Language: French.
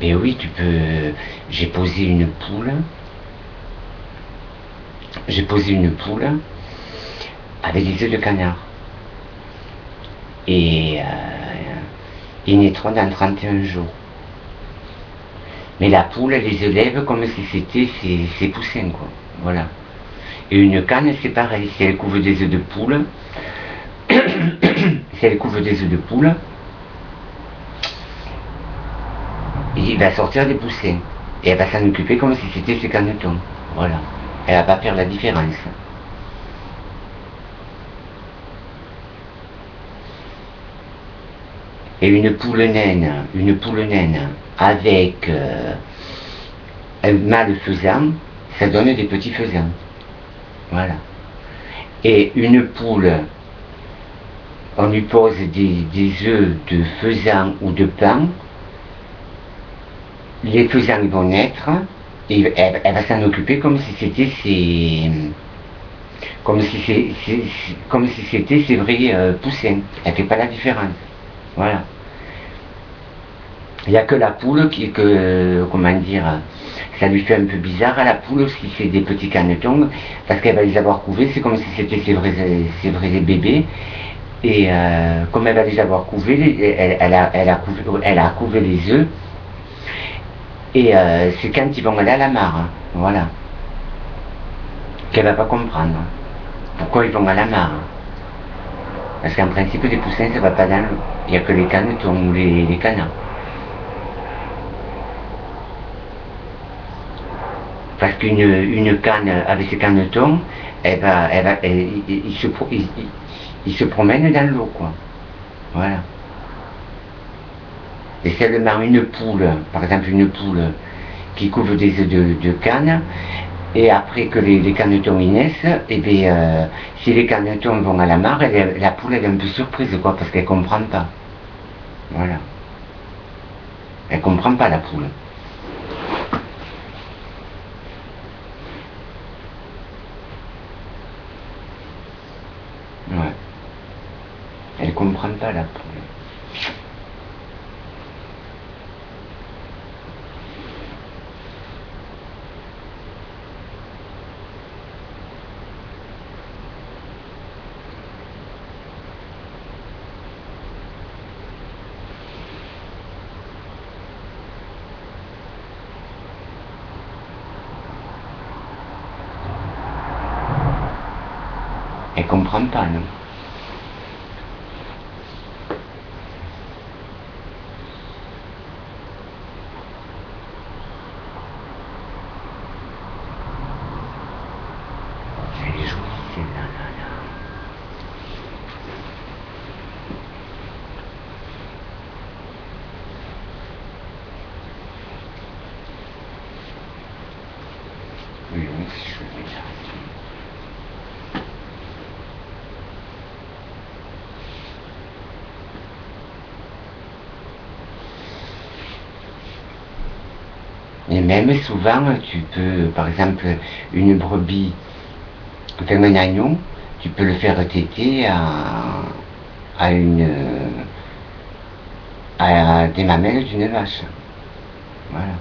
Mais oui, tu peux. J'ai posé une poule. J'ai posé une poule avec des œufs de canard. Et ils naîtront dans 31 jours. Mais la poule, elle les élève comme si c'était ses poussins, quoi. Voilà. Et une canne, c'est pareil. Si elle couve des œufs de poule, si elle couve des œufs de poule, il va sortir des poussins. Et elle va s'en occuper comme si c'était ses canetons. Voilà. Elle va pas faire la différence. Et une poule naine avec un mâle faisan, ça donne des petits faisans. Voilà. Et une poule, on lui pose des œufs de faisan ou de paon, les faisans ils vont naître, et elle va s'en occuper comme si c'était ses vrais poussins. Elle fait pas la différence. Voilà. Il n'y a que la poule comment dire, ça lui fait un peu bizarre à la poule qui fait des petits canetons, parce qu'elle va les avoir couvés, c'est comme si c'était ses vrais bébés. Et comme elle va les avoir couvés, elle a couvé les œufs. Et c'est quand ils vont aller à la mare, hein, voilà, qu'elle va pas comprendre pourquoi ils vont à la mare. Parce qu'en principe, les poussins, ça va pas dans l'eau. Il n'y a que les canetons ou les canards. Parce qu'une canne avec ses canetons, il se promène dans l'eau, quoi. Voilà. Et seulement une poule, par exemple une poule qui couvre des œufs de canne, et après que les canetons y naissent, et bien, si les canetons vont à la mare, la poule elle est un peu surprise, quoi, parce qu'elle comprend pas. Voilà. Elle comprend pas, la poule. Ouais. Elle comprend pas, la poule. Elle comprend pas, non? Elle est jolie, celle-là, là. Oui, c'est joli, là. Et même souvent, tu peux, par exemple, une brebis, enfin un agneau, tu peux le faire téter à des mamelles d'une vache. Voilà.